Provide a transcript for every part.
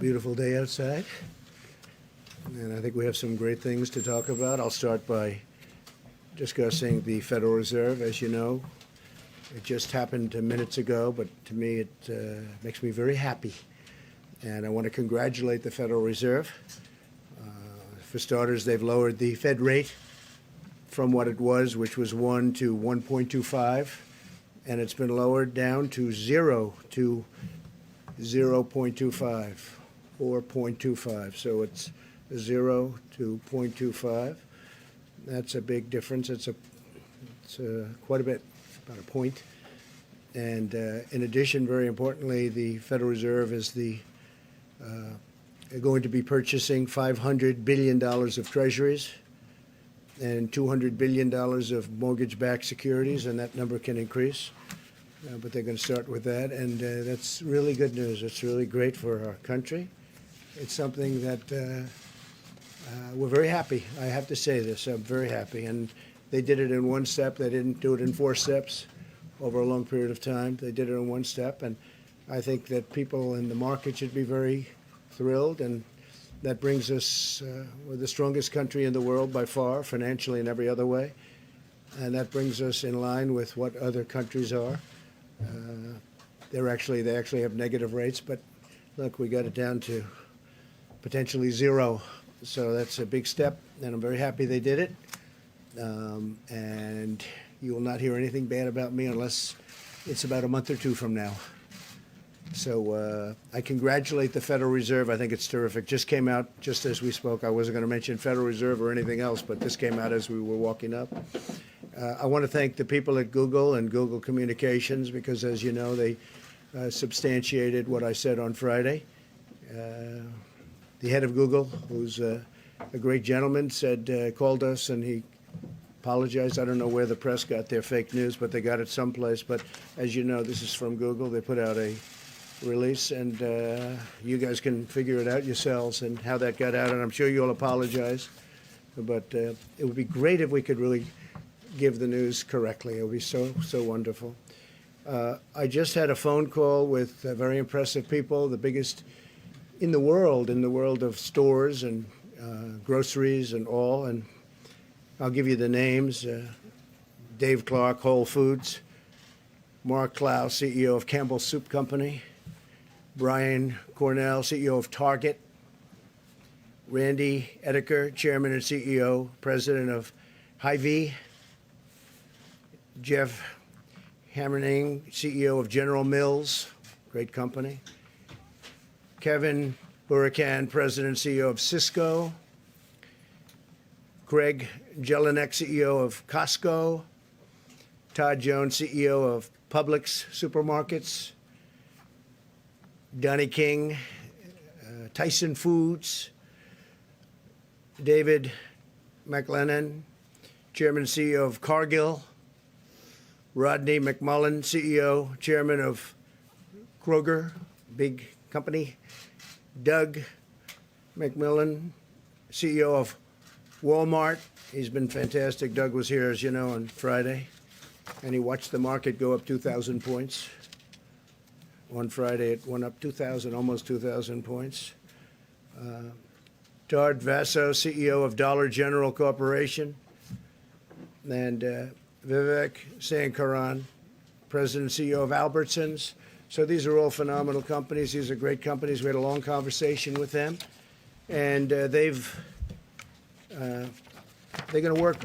beautiful day outside, and I think we have some great things to talk about. I'll start by discussing the Federal Reserve. As you know, it just happened minutes ago, but to me it makes me very happy, and I want to congratulate the Federal Reserve. For starters, they've lowered the Fed rate from what it was, which was 1 to 1.25, and it's been lowered down to 0 to 0.25 or 0.25. So it's 0 to 0.25. That's a big difference. It's quite a bit, about a point. And in addition, very importantly, the Federal Reserve is going to be purchasing $500 billion of treasuries and $200 billion of mortgage-backed securities, and that number can increase. But they're going to start with that, and that's really good news. It's really great for our country. It's something that we're very happy. I have to say this. I'm very happy. And they did it in one step. They didn't do it in 4 steps over a long period of time. They did it in one step, and I think that people in the market should be very thrilled, and that brings us, we're the strongest country in the world by far, financially and every other way, and that brings us in line with what other countries are. They actually have negative rates, but look, we got it down to potentially 0, so that's a big step, and I'm very happy they did it. And you will not hear anything bad about me unless it's about a month or 2 from now. So I congratulate the Federal Reserve. I think it's terrific. Just came out just as we spoke. I wasn't going to mention Federal Reserve or anything else, but this came out as we were walking up. I want to thank the people at Google and Google Communications because, as you know, they substantiated what I said on Friday. The head of Google, who's a great gentleman, called us and he apologized. I don't know where the press got their fake news, but they got it someplace. But as you know, this is from Google. They put out a release, and you guys can figure it out yourselves and how that got out, and I'm sure you'll apologize. But it would be great if we could really give the news correctly. It would be so wonderful. I just had a phone call with very impressive people, the biggest in the world of stores and groceries and all, and I'll give you the names. Dave Clark, Whole Foods; Mark Clow, CEO of Campbell's Soup Company; Brian Cornell, CEO of Target; Randy Eddiker, Chairman and CEO, President of Hy-Vee; Jeff Hamerning, CEO of General Mills, great company; Kevin Huracan, President and CEO of Cisco; Greg Jelinek, CEO of Costco; Todd Jones, CEO of Publix Supermarkets; Donnie King, Tyson Foods; David McLennan, Chairman and CEO of Cargill; Rodney McMullen, CEO, Chairman of Kroger, big company; Doug McMillan, CEO of Walmart. He's been fantastic. Doug was here, as you know, on Friday, and he watched the market go up 2,000 points. On Friday, it went up 2,000, almost 2,000 points. Tard Vasso, CEO of Dollar General Corporation, and Vivek Sankaran, President and CEO of Albertsons. So these are all phenomenal companies. These are great companies. We had a long conversation with them, and they're going to work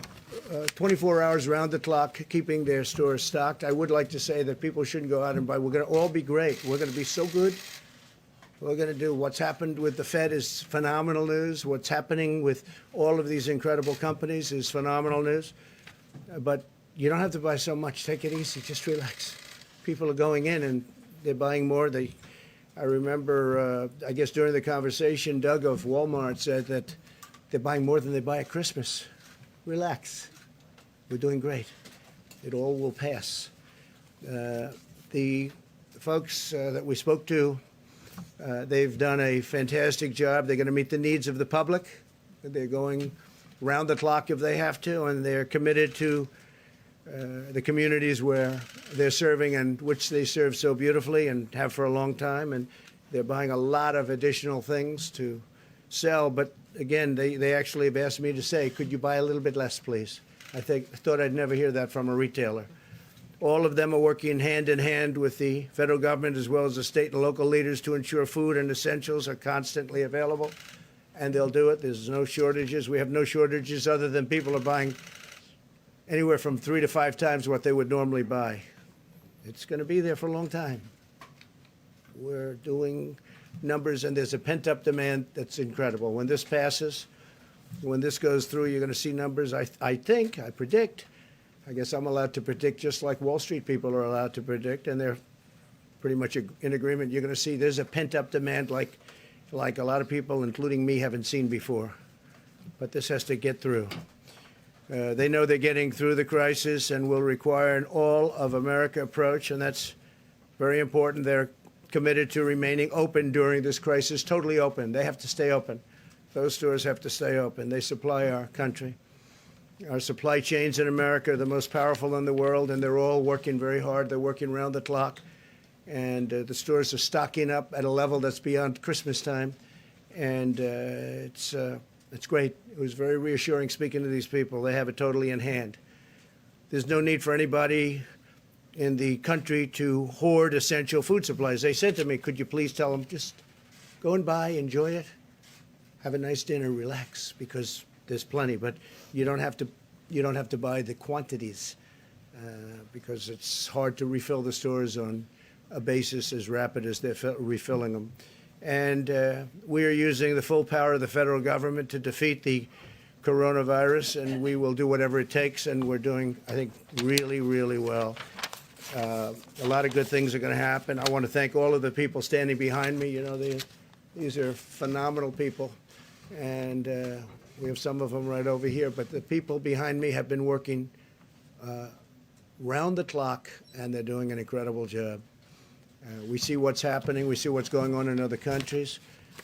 24 hours around the clock, keeping their stores stocked. I would like to say that people shouldn't go out and buy. We're going to all be great. We're going to be so good. We're going to do what's happened with the Fed is phenomenal news. What's happening with all of these incredible companies is phenomenal news. But you don't have to buy so much. Take it easy. Just relax. People are going in and they're buying more. I remember, I guess during the conversation, Doug of Walmart said that they're buying more than they buy at Christmas. Relax. We're doing great. It all will pass. The folks that we spoke to, they've done a fantastic job. They're going to meet the needs of the public. They're going round the clock if they have to, and they're committed to the communities where they're serving and which they serve so beautifully and have for a long time. And They're buying a lot of additional things to sell, but again, they actually have asked me to say, could you buy a little bit less, please? I thought I'd never hear that from a retailer. All of them are working hand in hand with the federal government as well as the state and local leaders to ensure food and essentials are constantly available, and they'll do it. There's no shortages. We have no shortages other than people are buying anywhere from 3 to 5 times what they would normally buy. It's going to be there for a long time. We're doing numbers, and there's a pent-up demand that's incredible. When this passes, when this goes through, you're going to see numbers, I predict, I guess I'm allowed to predict just like Wall Street people are allowed to predict, and they're pretty much in agreement. You're going to see there's a pent-up demand like a lot of people, including me, haven't seen before. But this has to get through. They know they're getting through the crisis and will require an all-of-America approach, and that's very important. They're committed to remaining open during this crisis, totally open. They have to stay open. Those stores have to stay open. They supply our country. Our supply chains in America are the most powerful in the world, and they're all working very hard. They're working around the clock, and the stores are stocking up at a level that's beyond Christmas time, and it's great. It was very reassuring speaking to these people. They have it totally in hand. There's no need for anybody in the country to hoard essential food supplies. They said to me, could you please tell them, just go and buy, enjoy it, have a nice dinner, relax, because there's plenty, but you don't have to buy the quantities because it's hard to refill the stores on a basis as rapid as they're refilling them. And we are using the full power of the federal government to defeat the coronavirus, and we will do whatever it takes, and we're doing, I think, really, really well. A lot of good things are going to happen. I want to thank all of the people standing behind me. You know, these are phenomenal people, and we have some of them right over here, but the people behind me have been working round the clock, and they're doing an incredible job. We see what's happening. We see what's going on in other countries.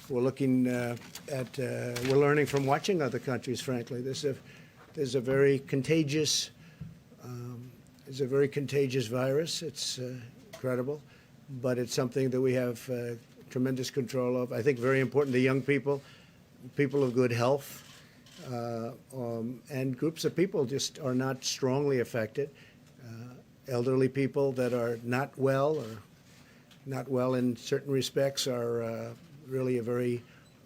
We're looking we're learning from watching other countries, frankly. There's a very contagious virus. It's incredible, but it's something that we have tremendous control of. I think very important, the young people of good health, and groups of people just are not strongly affected. Elderly people that are not well or not well in certain respects are really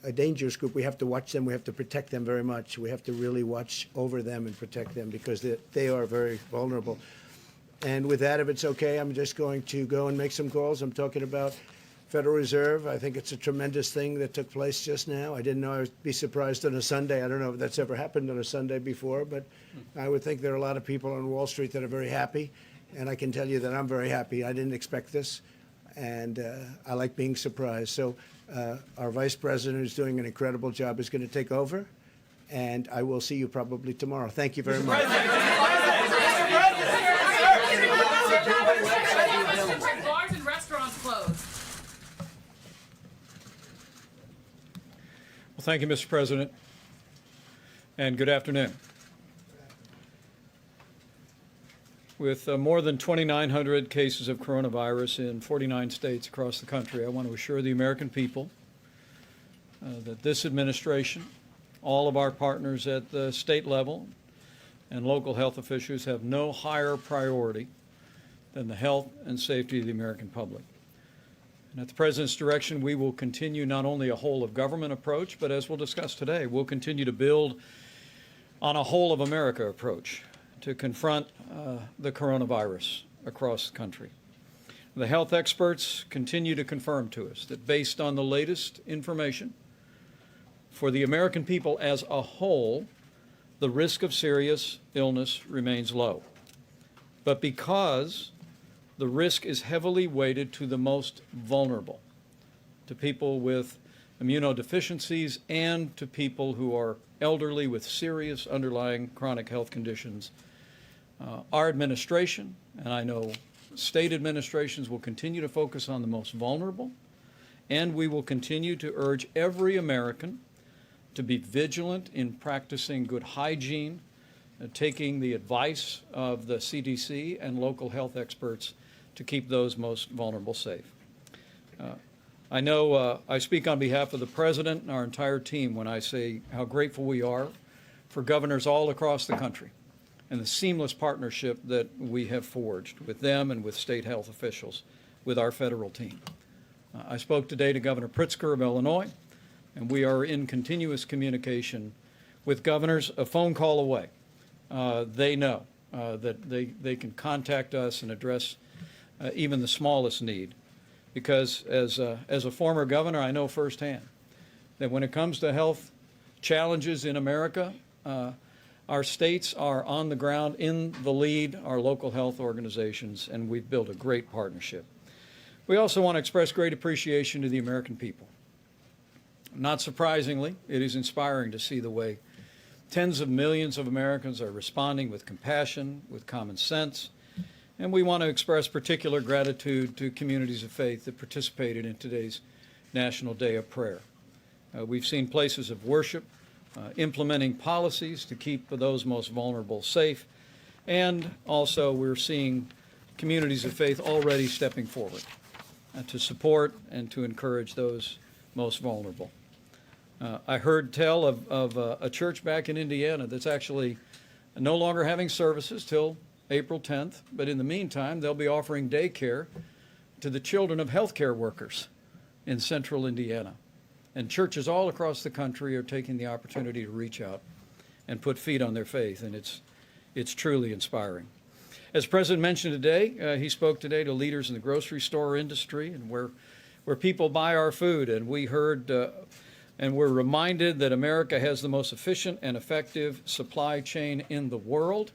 a dangerous group. We have to watch them. We have to protect them very much. We have to really watch over them and protect them because they are very vulnerable. And with that, if it's okay, I'm just going to go and make some calls. I'm talking about Federal Reserve. I think it's a tremendous thing that took place just now. I didn't know I would be surprised on a Sunday. I don't know if that's ever happened on a Sunday before, but I would think there are a lot of people on Wall Street that are very happy. And I can tell you that I'm very happy. I didn't expect this, and I like being surprised. So our Vice President, who's doing an incredible job, is going to take over, and I will see you probably tomorrow. Thank you very much. Bars and restaurants closed. Well, thank you, Mr. President, and good afternoon. With more than 2,900 cases of coronavirus in 49 states across the country, I want to assure the American people that this administration, all of our partners at the state level, and local health officials have no higher priority than the health and safety of the American public. And at the President's direction, we will continue not only a whole-of-government approach, but as we'll discuss today, we'll continue to build on a whole-of-America approach to confront the coronavirus across the country. The health experts continue to confirm to us that based on the latest information, for the American people as a whole, the risk of serious illness remains low. But because the risk is heavily weighted to the most vulnerable, to people with immunodeficiencies and to people who are elderly with serious underlying chronic health conditions, our administration, and I know state administrations, will continue to focus on the most vulnerable, and we will continue to urge every American to be vigilant in practicing good hygiene, taking the advice of the CDC and local health experts to keep those most vulnerable safe. I know I speak on behalf of the President and our entire team when I say how grateful we are for governors all across the country and the seamless partnership that we have forged with them and with state health officials, with our federal team. I spoke today to Governor Pritzker of Illinois, and we are in continuous communication with governors a phone call away. They know that they can contact us and address even the smallest need, because as a former governor, I know firsthand that when it comes to health challenges in America, our states are on the ground in the lead, our local health organizations, and we've built a great partnership. We also want to express great appreciation to the American people. Not surprisingly, it is inspiring to see the way tens of millions of Americans are responding with compassion, with common sense, and we want to express particular gratitude to communities of faith that participated in today's National Day of Prayer. We've seen places of worship implementing policies to keep those most vulnerable safe, and also we're seeing communities of faith already stepping forward to support and to encourage those most vulnerable. I heard tell of a church back in Indiana that's actually no longer having services till April 10th, but in the meantime, they'll be offering daycare to the children of healthcare workers in central Indiana. And churches all across the country are taking the opportunity to reach out and put feet on their faith, and it's truly inspiring. As the President mentioned today, he spoke today to leaders in the grocery store industry and where people buy our food, and we heard and we're reminded that America has the most efficient and effective supply chain in the world,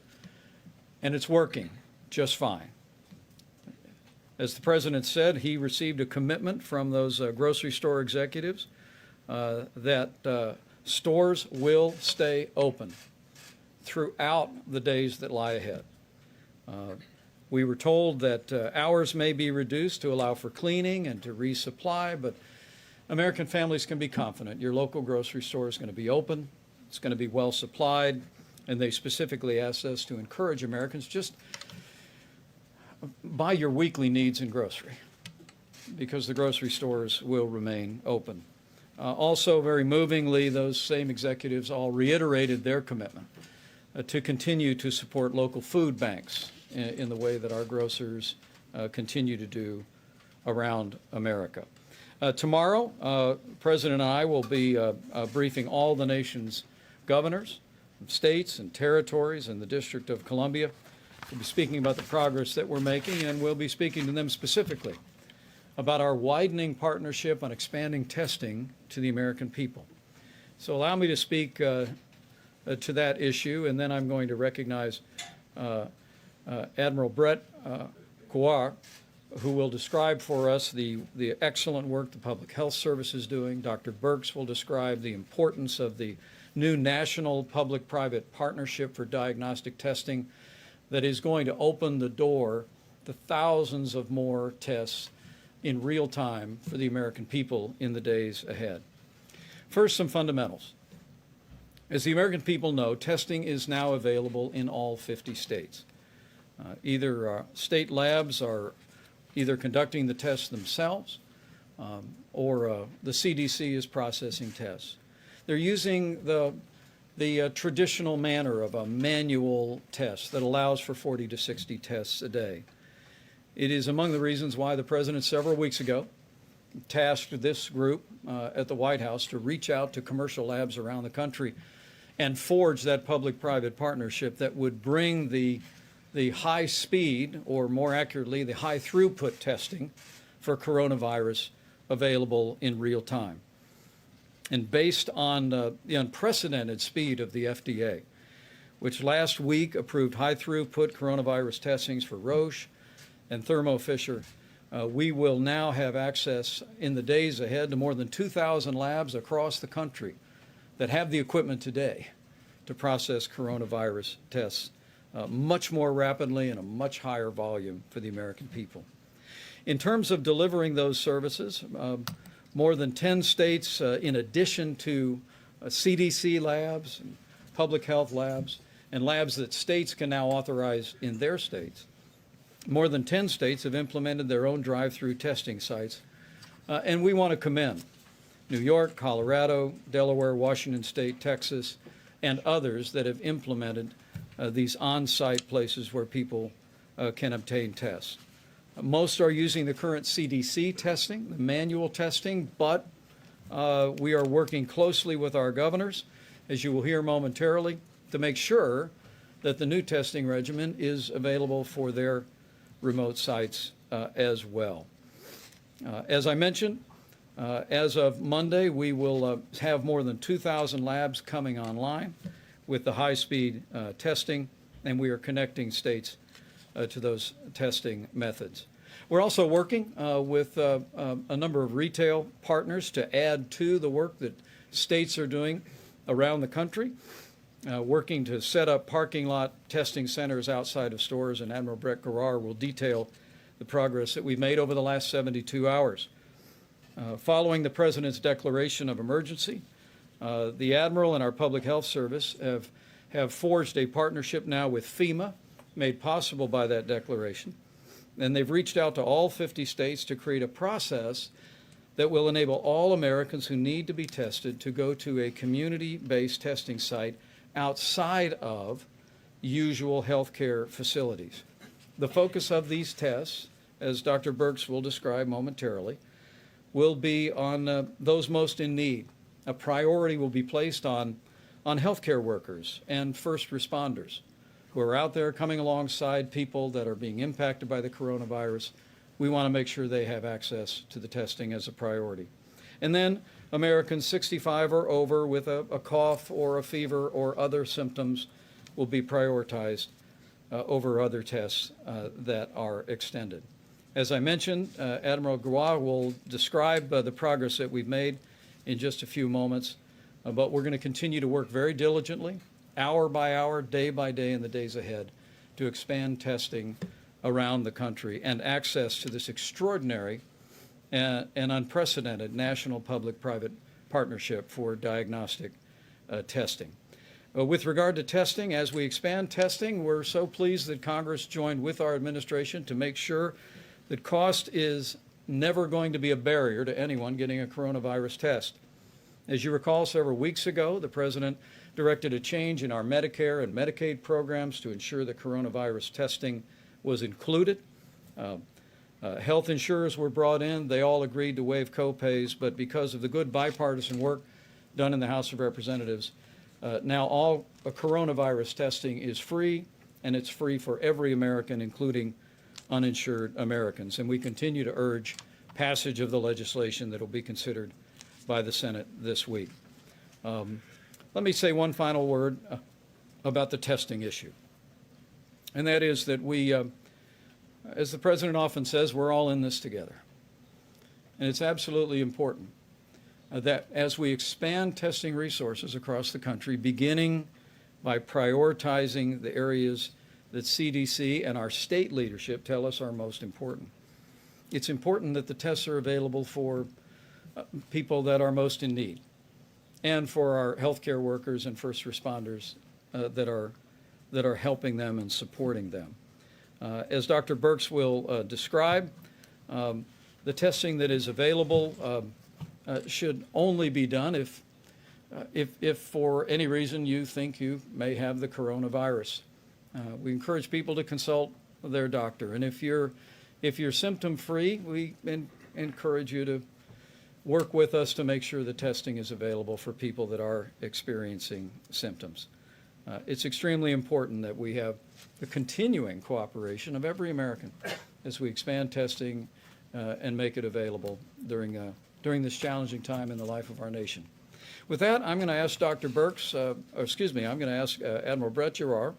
and it's working just fine. As the President said, he received a commitment from those grocery store executives that stores will stay open throughout the days that lie ahead. We were told that hours may be reduced to allow for cleaning and to resupply, but American families can be confident your local grocery store is going to be open, it's going to be well supplied, and they specifically asked us to encourage Americans just buy your weekly needs in grocery, because the grocery stores will remain open. Also, very movingly, those same executives all reiterated their commitment to continue to support local food banks in the way that our grocers continue to do around America. Tomorrow, the President and I will be briefing all the nation's governors, states and territories, and the District of Columbia. We'll be speaking about the progress that we're making, and we'll be speaking to them specifically about our widening partnership on expanding testing to the American people. So allow me to speak to that issue, and then I'm going to recognize Admiral Brett Kouar, who will describe for us the excellent work the Public Health Service is doing. Dr. Birx will describe the importance of the new national public-private partnership for diagnostic testing that is going to open the door to thousands of more tests in real time for the American people in the days ahead. First, some fundamentals. As the American people know, testing is now available in all 50 states. Either state labs are either conducting the tests themselves or the CDC is processing tests. They're using the traditional manner of a manual test that allows for 40 to 60 tests a day. It is among the reasons why the President several weeks ago tasked this group at the White House to reach out to commercial labs around the country and forge that public-private partnership that would bring the high speed, or more accurately, the high throughput testing for coronavirus available in real time. And based on the unprecedented speed of the FDA, which last week approved high throughput coronavirus testings for Roche and Thermo Fisher, we will now have access in the days ahead to more than 2,000 labs across the country that have the equipment today to process coronavirus tests much more rapidly and a much higher volume for the American people. In terms of delivering those services, more than 10 states, in addition to CDC labs, and public health labs, and labs that states can now authorize in their states, more than 10 states have implemented their own drive-through testing sites And we want to commend New York, Colorado, Delaware, Washington State, Texas, and others that have implemented these on-site places where people can obtain tests. Most are using the current CDC testing, the manual testing, but we are working closely with our governors, as you will hear momentarily, to make sure that the new testing regimen is available for their remote sites as well. As I mentioned, as of Monday, we will have more than 2,000 labs coming online with the high-speed testing, and we are connecting states to those testing methods. We're also working with a number of retail partners to add to the work that states are doing around the country, working to set up parking lot testing centers outside of stores, and Admiral Brett Garrar will detail the progress that we've made over the last 72 hours. Following the President's declaration of emergency, the Admiral and our Public Health Service have forged a partnership now with FEMA, made possible by that declaration, and they've reached out to all 50 states to create a process that will enable all Americans who need to be tested to go to a community-based testing site outside of usual healthcare facilities. The focus of these tests, as Dr. Birx will describe momentarily, will be on those most in need. A priority will be placed on healthcare workers and first responders who are out there coming alongside people that are being impacted by the coronavirus. We want to make sure they have access to the testing as a priority. And then Americans 65 or over with a cough or a fever or other symptoms will be prioritized over other tests that are extended. As I mentioned, Admiral Garrar will describe the progress that we've made in just a few moments, but we're going to continue to work very diligently, hour by hour, day by day in the days ahead, to expand testing around the country and access to this extraordinary and unprecedented national public-private partnership for diagnostic testing. With regard to testing, as we expand testing, we're so pleased that Congress joined with our administration to make sure that cost is never going to be a barrier to anyone getting a coronavirus test. As you recall, several weeks ago, the President directed a change in our Medicare and Medicaid programs to ensure that coronavirus testing was included. Health insurers were brought in. They all agreed to waive co-pays, but because of the good bipartisan work done in the House of Representatives, now all coronavirus testing is free, and it's free for every American, including uninsured Americans. And we continue to urge passage of the legislation that will be considered by the Senate this week. Let me say one final word about the testing issue. And that is that we, as the President often says, we're all in this together. And it's absolutely important that as we expand testing resources across the country, beginning by prioritizing the areas that CDC and our state leadership tell us are most important. It's important that the tests are available for people that are most in need and for our healthcare workers and first responders that are helping them and supporting them. As Dr. Birx will describe, the testing that is available should only be done if for any reason you think you may have the coronavirus. We encourage people to consult their doctor, and if you're symptom-free, we encourage you to work with us to make sure the testing is available for people that are experiencing symptoms. It's extremely important that we have the continuing cooperation of every American as we expand testing and make it available during this challenging time in the life of our nation. With that, I'm going to ask Dr. Birx, I'm going to ask Admiral Brett Garrar,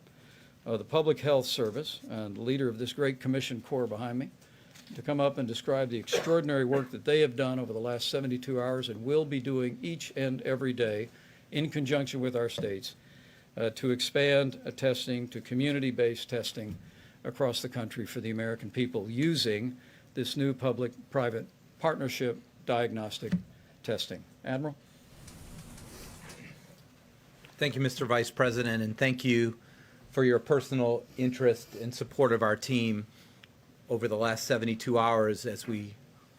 the Public Health Service and the leader of this great commission corps behind me, to come up and describe the extraordinary work that they have done over the last 72 hours and will be doing each and every day in conjunction with our states to expand testing to community-based testing across the country for the American people using this new public-private partnership diagnostic testing. Admiral? Thank you, Mr. Vice President, and thank you for your personal interest and support of our team over the last 72 hours as we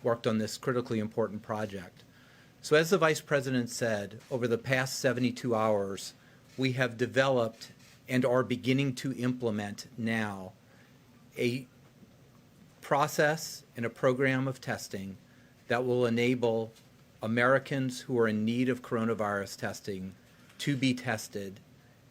worked on this critically important project. So as the Vice President said, over the past 72 hours, we have developed and are beginning to implement now a process and a program of testing that will enable Americans who are in need of coronavirus testing to be tested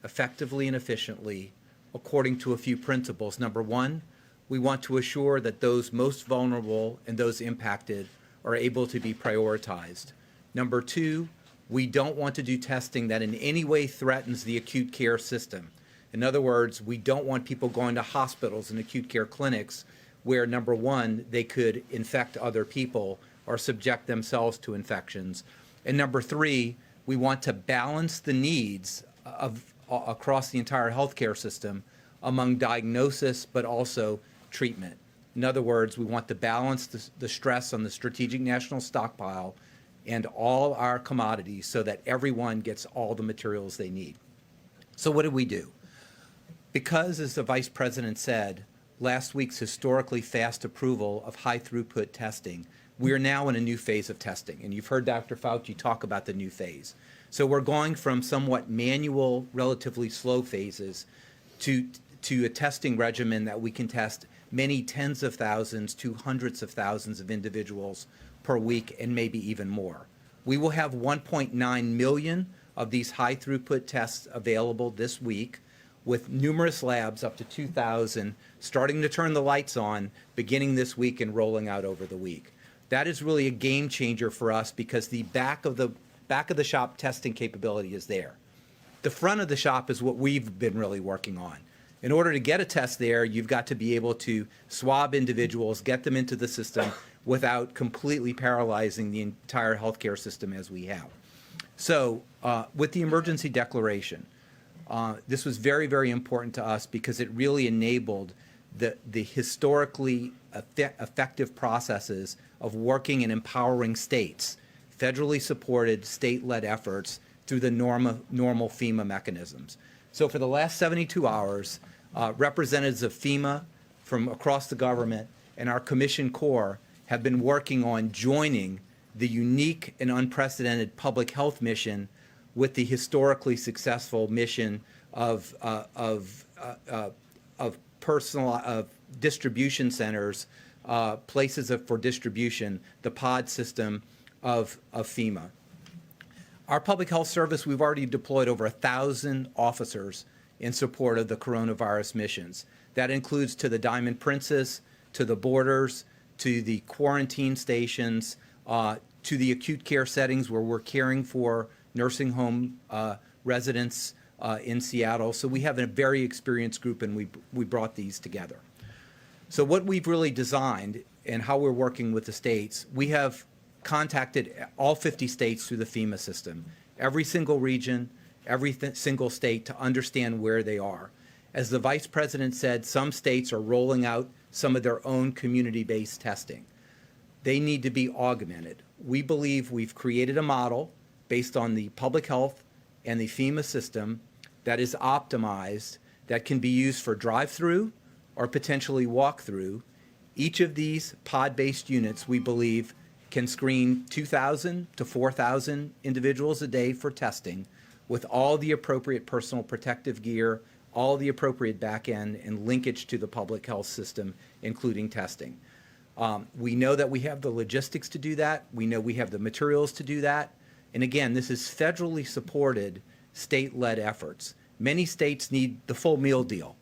effectively and efficiently according to a few principles. Number one, we want to assure that those most vulnerable and those impacted are able to be prioritized. Number two, we don't want to do testing that in any way threatens the acute care system. In other words, we don't want people going to hospitals and acute care clinics where, number one, they could infect other people or subject themselves to infections. And number three, we want to balance the needs of across the entire healthcare system among diagnosis but also treatment. In other words, we want to balance the stress on the strategic national stockpile and all our commodities so that everyone gets all the materials they need. So what did we do? Because, as the Vice President said, last week's historically fast approval of high throughput testing, we are now in a new phase of testing. And you've heard Dr. Fauci talk about the new phase. So we're going from somewhat manual, relatively slow phases to a testing regimen that we can test many tens of thousands to hundreds of thousands of individuals per week and maybe even more. We will have 1.9 million of these high throughput tests available this week, with numerous labs up to 2,000 starting to turn the lights on beginning this week and rolling out over the week. That is really a game changer for us because the back of the shop testing capability is there. The front of the shop is what we've been really working on. In order to get a test there, you've got to be able to swab individuals, get them into the system without completely paralyzing the entire healthcare system as we have. So with the emergency declaration, this was very, very important to us because it really enabled the historically effective processes of working and empowering states, federally supported state-led efforts through the normal FEMA mechanisms. So for the last 72 hours, representatives of FEMA from across the government and our Commission Corps have been working on joining the unique and unprecedented public health mission with the historically successful mission of distribution centers, places for distribution, the pod system of FEMA. Our public health service, we've already deployed over 1,000 officers in support of the coronavirus missions. That includes to the Diamond Princess, to the borders, to the quarantine stations, to the acute care settings where we're caring for nursing home residents in Seattle. So we have a very experienced group, and we brought these together. So what we've really designed and how we're working with the states, we have contacted all 50 states through the FEMA system, every single region, every single state to understand where they are. As the Vice President said, some states are rolling out some of their own community-based testing. They need to be augmented. We believe we've created a model based on the public health and the FEMA system that is optimized, that can be used for drive-through or potentially walk-through. Each of these pod-based units, we believe, can screen 2,000 to 4,000 individuals a day for testing with all the appropriate personal protective gear, all the appropriate back end and linkage to the public health system, including testing. We know that we have the logistics to do that. We know we have the materials to do that. And again, this is federally supported state-led efforts. Many states need the full meal deal.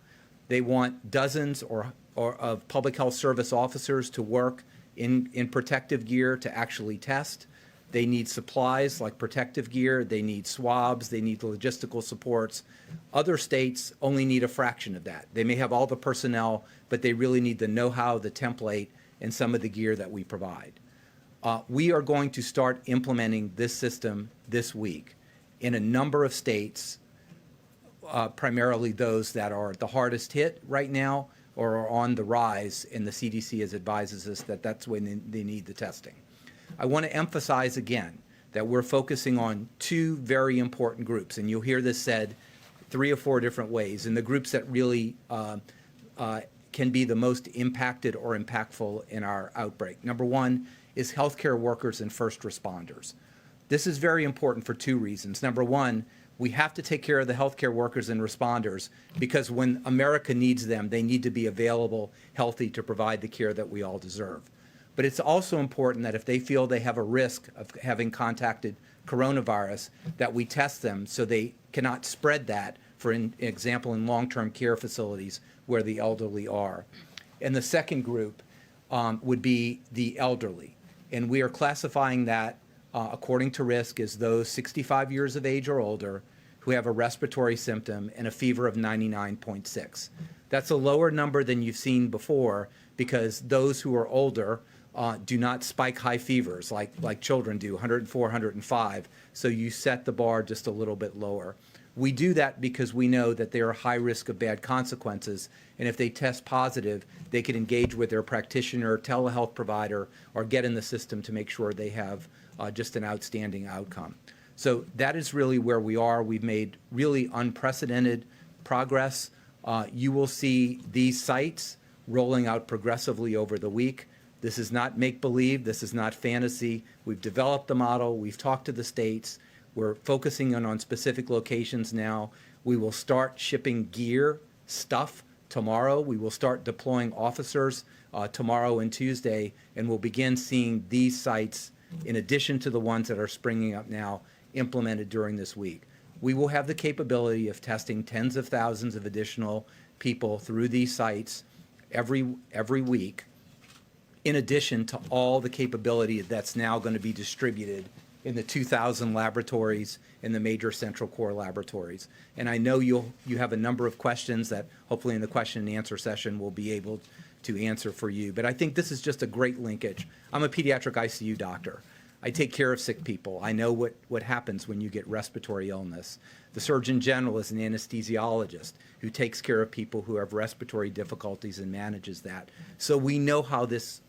They want dozens or of public health service officers to work in protective gear to actually test. They need supplies like protective gear. They need swabs. They need the logistical supports. Other states only need a fraction of that. They may have all the personnel, but they really need the know-how, the template, and some of the gear that we provide. We are going to start implementing this system this week in a number of states, primarily those that are the hardest hit right now or are on the rise, and the CDC advises us that that's when they need the testing. I want to emphasize again that we're focusing on two very important groups, and you'll hear this said 3 or 4 different ways, and the groups that really can be the most impacted or impactful in our outbreak. Number one, is healthcare workers and first responders. This is very important for two reasons. Number one, we have to take care of the healthcare workers and responders because when America needs them, they need to be available, healthy to provide the care that we all deserve. But it's also important that if they feel they have a risk of having contacted coronavirus, that we test them so they cannot spread that, for example, in long-term care facilities where the elderly are. And the second group would be the elderly. And we are classifying that according to risk as those 65 years of age or older who have a respiratory symptom and a fever of 99.6. That's a lower number than you've seen before because those who are older do not spike high fevers like children do, 104, 105. So you set the bar just a little bit lower. We do that because we know that they are high risk of bad consequences, and if they test positive, they can engage with their practitioner, telehealth provider, or get in the system to make sure they have just an outstanding outcome. So that is really where we are. We've made really unprecedented progress. You will see these sites rolling out progressively over the week. This is not make-believe. This is not fantasy. We've developed the model. We've talked to the states. We're focusing on specific locations now. We will start shipping gear, stuff tomorrow. We will start deploying officers tomorrow and Tuesday, and we'll begin seeing these sites, in addition to the ones that are springing up now, implemented during this week. We will have the capability of testing tens of thousands of additional people through these sites every week, in addition to all the capability that's now going to be distributed in the 2,000 laboratories in the major central core laboratories. And I know you have a number of questions that hopefully in the question and answer session we'll be able to answer for you. But I think this is just a great linkage. I'm a pediatric ICU doctor. I take care of sick people. I know what happens when you get respiratory illness. The Surgeon General is an anesthesiologist who takes care of people who have respiratory difficulties and manages that. So we know how this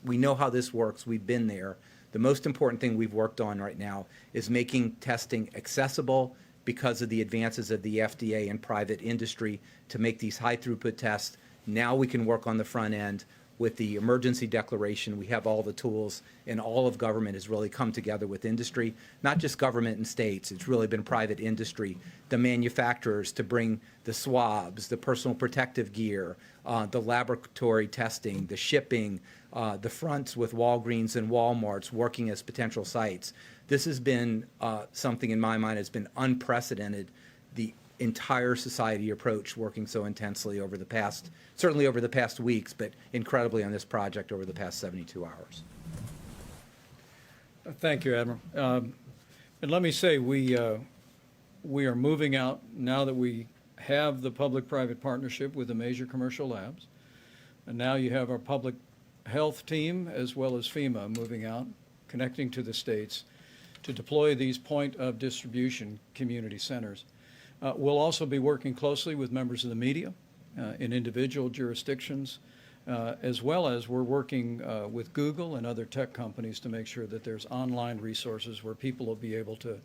works. We've been there. The most important thing we've worked on right now is making testing accessible because of the advances of the FDA and private industry to make these high throughput tests. Now we can work on the front end. With the emergency declaration, we have all the tools, and all of government has really come together with industry, not just government and states. It's really been private industry, the manufacturers to bring the swabs, the personal protective gear, the laboratory testing, the shipping, the fronts with Walgreens and Walmarts working as potential sites. This has been something in my mind has been unprecedented, the entire society approach working so intensely over the past, certainly over the past weeks, but incredibly on this project over the past 72 hours. Thank you, Admiral. And let me say, we are moving out now that we have the public-private partnership with the major commercial labs. And now you have our public health team as well as FEMA moving out, connecting to the states to deploy these point of distribution community centers. We'll also be working closely with members of the media in individual jurisdictions, as well as we're working with Google and other tech companies to make sure that there's online resources where people will be able to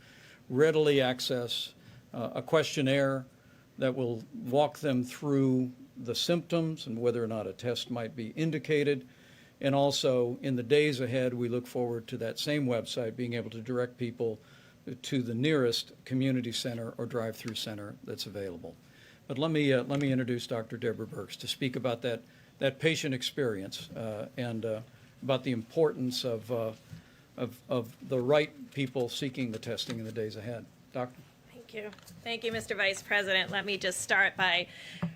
readily access a questionnaire that will walk them through the symptoms and whether or not a test might be indicated. And also, in the days ahead, we look forward to that same website being able to direct people to the nearest community center or drive-through center that's available. But let me introduce Dr. Deborah Birx to speak about that patient experience and about the importance of the right people seeking the testing in the days ahead. Doctor? Thank you. Thank you, Mr. Vice President. Let me just start by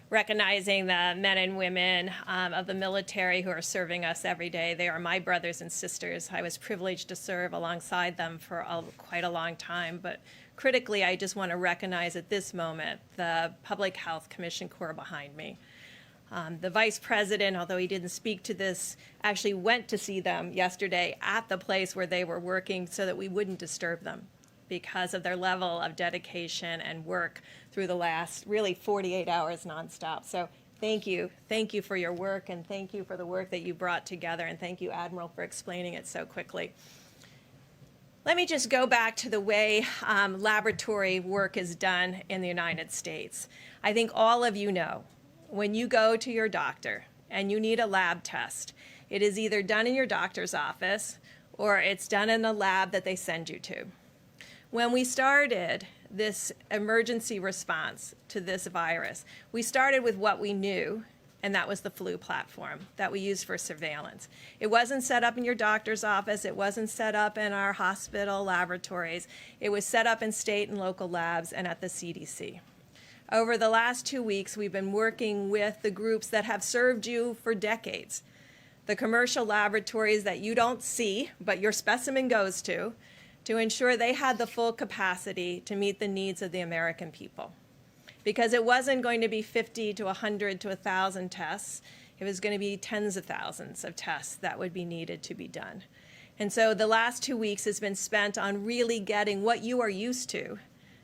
recognizing the men and women of the military who are serving us every day. They are my brothers and sisters. I was privileged to serve alongside them for quite a long time. But critically, I just want to recognize at this moment the Public Health Commission Corps behind me. The Vice President, although he didn't speak to this, actually went to see them yesterday at the place where they were working so that we wouldn't disturb them, because of their level of dedication and work through the last really 48 hours nonstop. So thank you. Thank you for your work, and thank you for the work that you brought together, and thank you, Admiral, for explaining it so quickly. Let me just go back to the way laboratory work is done in the United States. I think all of you know, when you go to your doctor and you need a lab test, it is either done in your doctor's office or it's done in a lab that they send you to. When we started this emergency response to this virus, we started with what we knew, and that was the flu platform that we used for surveillance. It wasn't set up in your doctor's office. It wasn't set up in our hospital laboratories. It was set up in state and local labs and at the CDC. Over the last 2 weeks, we've been working with the groups that have served you for decades, the commercial laboratories that you don't see, but your specimen goes to ensure they had the full capacity to meet the needs of the American people. Because it wasn't going to be 50 to 100 to 1,000 tests. It was going to be tens of thousands of tests that would be needed to be done. And so the last 2 weeks has been spent on really getting what you are used to,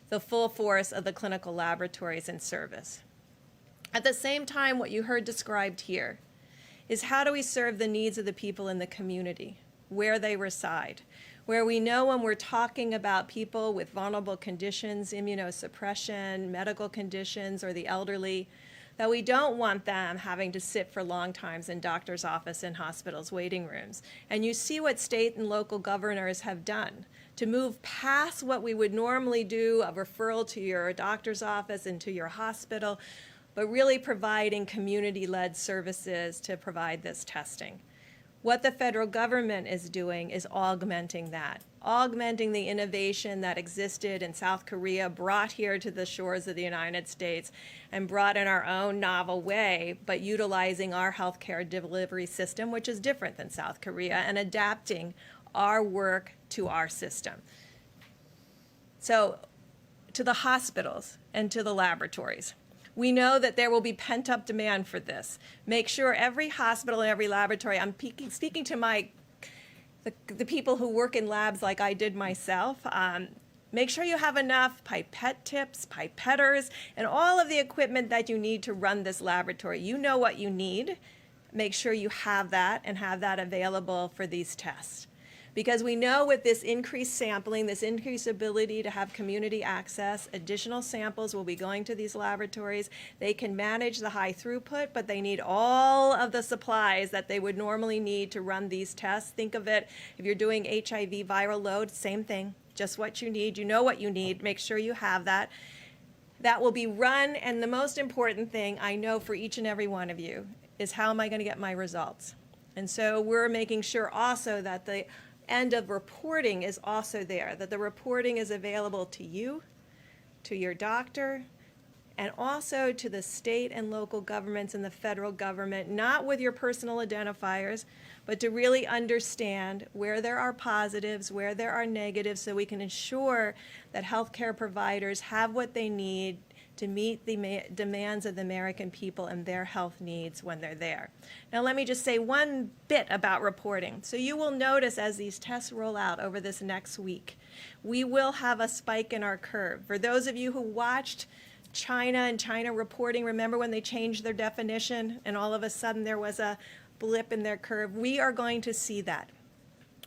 the full force of the clinical laboratories in service. At the same time, what you heard described here is how do we serve the needs of the people in the community, where they reside, where we know when we're talking about people with vulnerable conditions, immunosuppression, medical conditions, or the elderly, that we don't want them having to sit for long times in doctor's office and hospitals' waiting rooms. And you see what state and local governors have done to move past what we would normally do, a referral to your doctor's office and to your hospital, but really providing community-led services to provide this testing. What the federal government is doing is augmenting that, augmenting the innovation that existed in South Korea, brought here to the shores of the United States, and brought in our own novel way, but utilizing our healthcare delivery system, which is different than South Korea, and adapting our work to our system. So, to the hospitals and to the laboratories. We know that there will be pent-up demand for this. Make sure every hospital and every laboratory, I'm speaking to the people who work in labs like I did myself, make sure you have enough pipette tips, pipetters, and all of the equipment that you need to run this laboratory. You know what you need. Make sure you have that and have that available for these tests. Because we know with this increased sampling, this increased ability to have community access, additional samples will be going to these laboratories. They can manage the high throughput, but they need all of the supplies that they would normally need to run these tests. Think of it, if you're doing HIV viral load, same thing, just what you need. You know what you need, make sure you have that. That will be run, and the most important thing I know for each and every one of you is how am I going to get my results? And so we're making sure also that the end of reporting is also there, that the reporting is available to you, to your doctor, and also to the state and local governments and the federal government, not with your personal identifiers, but to really understand where there are positives, where there are negatives, so we can ensure that healthcare providers have what they need to meet the demands of the American people and their health needs when they're there. Now let me just say one bit about reporting. So you will notice as these tests roll out over this next week, we will have a spike in our curve. For those of you who watched China and China reporting, remember when they changed their definition and all of a sudden there was a blip in their curve? We are going to see that.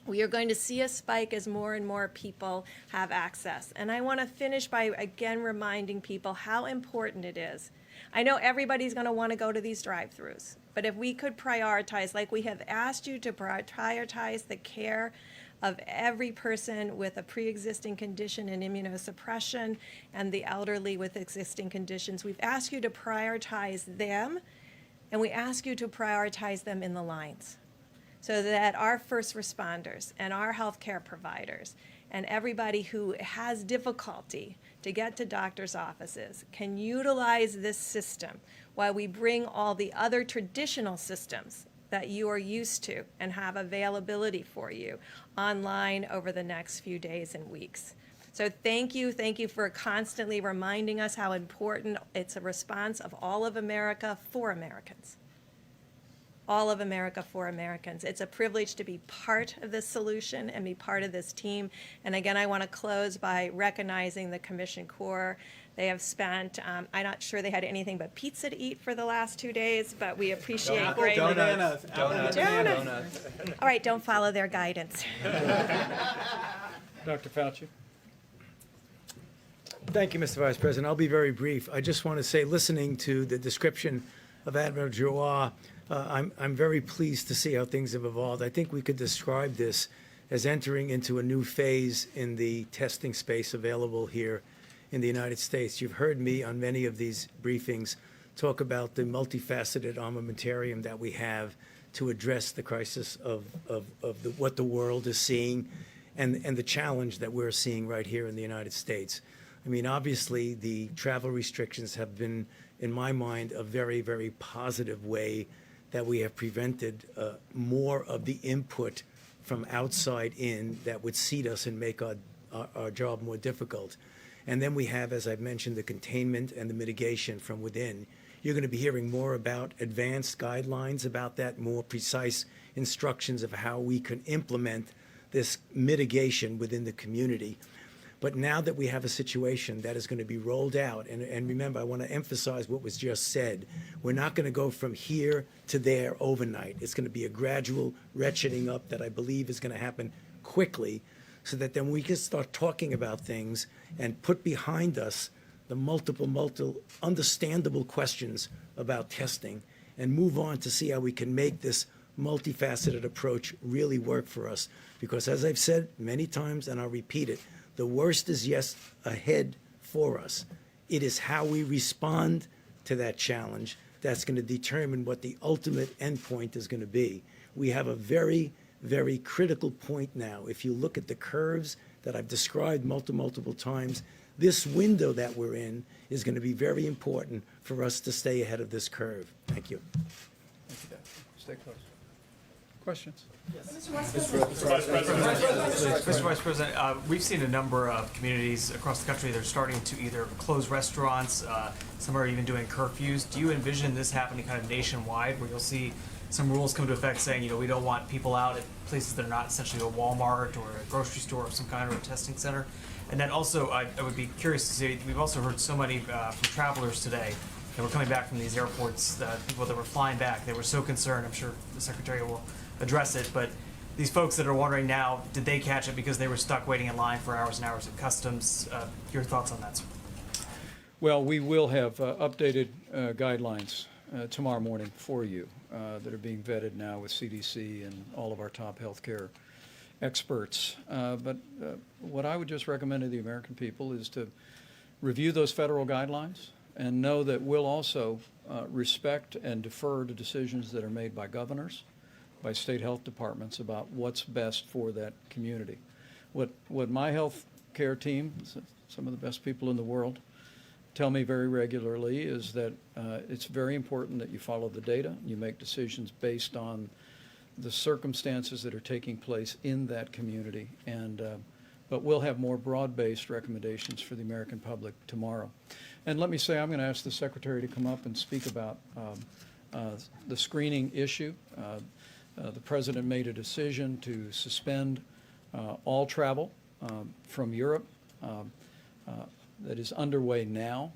We are going to see a spike as more and more people have access. And I want to finish by again reminding people how important it is. I know everybody's going to want to go to these drive-thrus, but if we could prioritize, like we have asked you to prioritize the care of every person with a pre-existing condition and immunosuppression and the elderly with existing conditions, we've asked you to prioritize them, and we ask you to prioritize them in the lines, so that our first responders and our healthcare providers and everybody who has difficulty to get to doctors' offices can utilize this system while we bring all the other traditional systems that you are used to and have availability for you online over the next few days and weeks. So thank you for constantly reminding us how important it's a response of all of America for Americans. All of America for Americans. It's a privilege to be part of this solution and be part of this team. And again, I want to close by recognizing the Commission Corps. They have spent, I'm not sure they had anything but pizza to eat for the last 2 days, but we appreciate greatly. Donuts. All right, don't follow their guidance. Dr. Fauci. Thank you, Mr. Vice President. I'll be very brief. I just want to say, listening to the description of Admiral Giroir, I'm very pleased to see how things have evolved. I think we could describe this as entering into a new phase in the testing space available here in the United States. You've heard me on many of these briefings talk about the multifaceted armamentarium that we have to address the crisis of what the world is seeing and the challenge that we're seeing right here in the United States. I mean, obviously, the travel restrictions have been, in my mind, a very, very positive way that we have prevented more of the input from outside in that would seat us and make our job more difficult. And then we have, as I've mentioned, the containment and the mitigation from within. You're going to be hearing more about advanced guidelines about that, more precise instructions of how we can implement this mitigation within the community. But now that we have a situation that is going to be rolled out, and remember, I want to emphasize what was just said, we're not going to go from here to there overnight. It's going to be a gradual ratcheting up that I believe is going to happen quickly, so that then we can start talking about things and put behind us the multiple understandable questions about testing and move on to see how we can make this multifaceted approach really work for us. Because as I've said many times, and I'll repeat it, the worst is yes ahead for us. It is how we respond to that challenge that's going to determine what the ultimate endpoint is going to be. We have a very, very critical point now. If you look at the curves that I've described multiple times, this window that we're in is going to be very important for us to stay ahead of this curve. Thank you. Thank you, Dad. Stay close. Questions? Mr. Vice President, we've seen a number of communities across the country that are starting to either close restaurants, some are even doing curfews. Do you envision this happening kind of nationwide, where you'll see some rules come to effect saying, we don't want people out at places that are not essentially a Walmart or a grocery store of some kind or a testing center? And then also, I would be curious to see, we've also heard so many from travelers today that were coming back from these airports, people that were flying back, they were so concerned. I'm sure the Secretary will address it, but these folks that are wondering now, did they catch it because they were stuck waiting in line for hours and hours at customs? Your thoughts on that, sir? Well, we will have updated guidelines tomorrow morning for you that are being vetted now with CDC and all of our top healthcare experts. But what I would just recommend to the American people is to review those federal guidelines and know that we'll also respect and defer to decisions that are made by governors, by state health departments about what's best for that community. What my health care team, some of the best people in the world, tell me very regularly is that it's very important that you follow the data, you make decisions based on the circumstances that are taking place in that community. But we'll have more broad-based recommendations for the American public tomorrow. And let me say, I'm going to ask the Secretary to come up and speak about the screening issue. The President made a decision to suspend all travel from Europe that is underway now.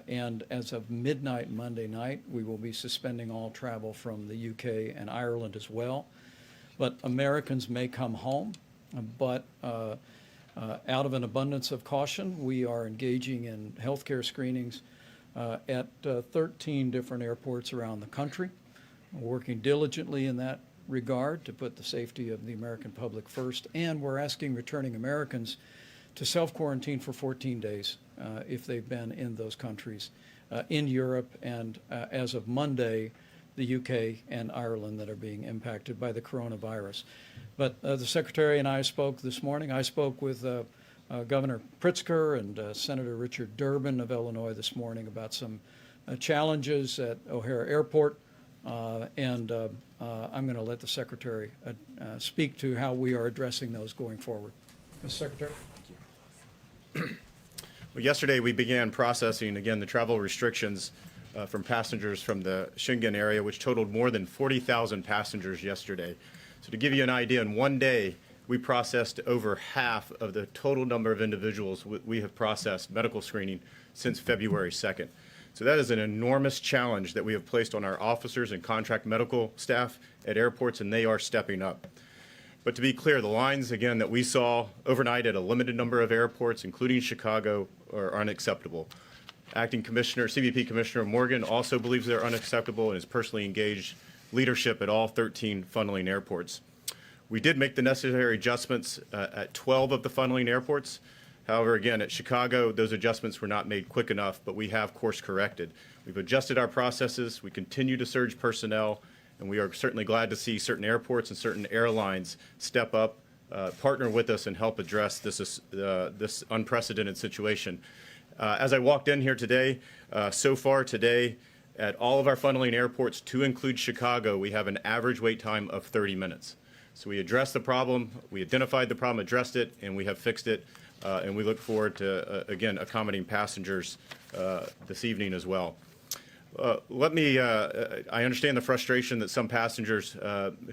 And as of midnight Monday night, we will be suspending all travel from the UK and Ireland as well. But Americans may come home, but out of an abundance of caution, we are engaging in healthcare screenings at 13 different airports around the country. We're working diligently in that regard to put the safety of the American public first, and we're asking returning Americans to self-quarantine for 14 days if they've been in those countries, in Europe, and as of Monday, the UK and Ireland that are being impacted by the coronavirus. But the Secretary and I spoke this morning. I spoke with Governor Pritzker and Senator Richard Durbin of Illinois this morning about some challenges at O'Hare Airport, and I'm going to let the Secretary speak to how we are addressing those going forward. Mr. Secretary. Well, yesterday we began processing, again, the travel restrictions from passengers from the Schengen area, which totaled more than 40,000 passengers yesterday. So to give you an idea, in one day, we processed over half of the total number of individuals we have processed medical screening since February 2nd. So that is an enormous challenge that we have placed on our officers and contract medical staff at airports, and they are stepping up. But to be clear, the lines, again, that we saw overnight at a limited number of airports, including Chicago, are unacceptable. Acting Commissioner, CBP Commissioner Morgan also believes they're unacceptable and has personally engaged leadership at all 13 funneling airports. We did make the necessary adjustments at 12 of the funneling airports. However, again, at Chicago, those adjustments were not made quick enough, but we have course corrected. We've adjusted our processes. We continue to surge personnel, and we are certainly glad to see certain airports and certain airlines step up, partner with us, and help address this unprecedented situation. As I walked in here today, so far today, at all of our funneling airports, to include Chicago, we have an average wait time of 30 minutes. So we addressed the problem, we identified the problem, addressed it, and we have fixed it. And we look forward to, again, accommodating passengers this evening as well. I understand the frustration that some passengers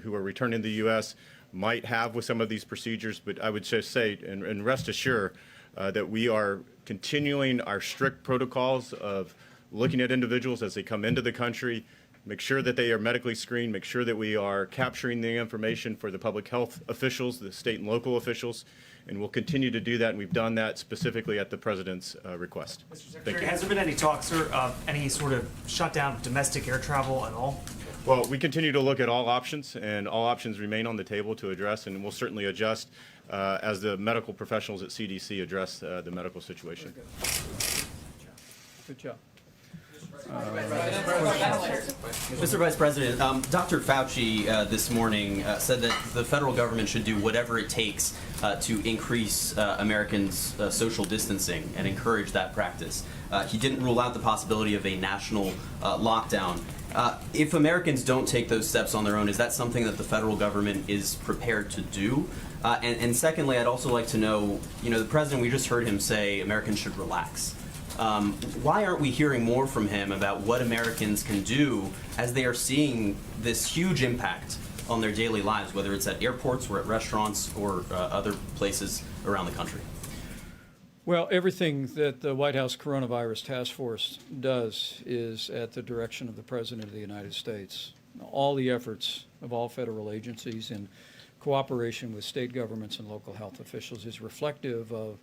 who are returning to the U.S. might have with some of these procedures, but I would just say, and rest assured, that we are continuing our strict protocols of looking at individuals as they come into the country, make sure that they are medically screened, make sure that we are capturing the information for the public health officials, the state and local officials, and we'll continue to do that, and we've done that specifically at the President's request. Mr. Thank Secretary, you. has there been any talks or any sort of shutdown of domestic air travel at all? Well, we continue to look at all options, and all options remain on the table to address, and we'll certainly adjust as the medical professionals at CDC address the medical situation. Good job. Mr. Vice President, Dr. Fauci this morning said that the federal government should do whatever it takes to increase Americans' social distancing and encourage that practice. He didn't rule out the possibility of a national lockdown. If Americans don't take those steps on their own, is that something that the federal government is prepared to do? And secondly, I'd also like to know, the president, we just heard him say Americans should relax. Why aren't we hearing more from him about what Americans can do as they are seeing this huge impact on their daily lives, whether it's at airports or at restaurants or other places around the country? Well, everything that the White House Coronavirus Task Force does is at the direction of the President of the United States. All the efforts of all federal agencies in cooperation with state governments and local health officials is reflective of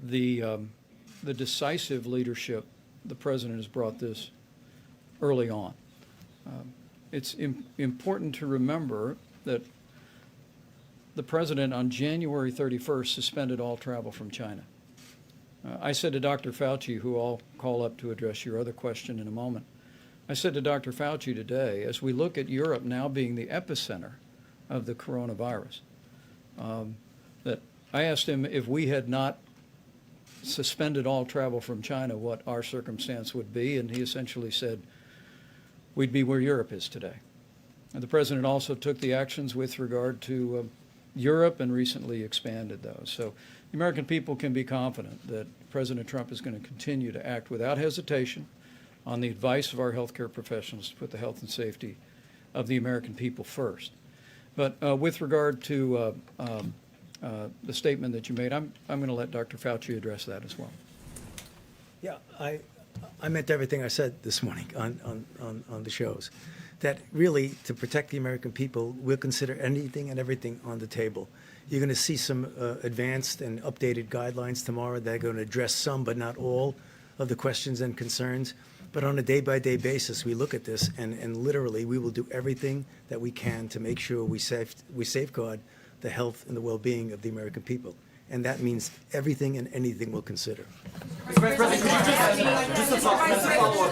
the decisive leadership the President has brought this early on. It's important to remember that the President on January 31st suspended all travel from China. I said to Dr. Fauci, who I'll call up to address your other question in a moment, I said to Dr. Fauci today, as we look at Europe now being the epicenter of the coronavirus, that I asked him if we had not suspended all travel from China, what our circumstance would be, and he essentially said, we'd be where Europe is today. And the President also took the actions with regard to Europe and recently expanded those. So the American people can be confident that President Trump is going to continue to act without hesitation on the advice of our healthcare professionals to put the health and safety of the American people first. But with regard to the statement that you made, I'm going to let Dr. Fauci address that as well. Yeah, I meant everything I said this morning on the shows. That really, to protect the American people, we'll consider anything and everything on the table. You're going to see some advanced and updated guidelines tomorrow that are going to address some, but not all, of the questions and concerns. But on a day-by-day basis, we look at this, and literally, we will do everything that we can to make sure we safeguard the health and the well-being of the American people. And that means everything and anything we'll consider. Just a follow-up.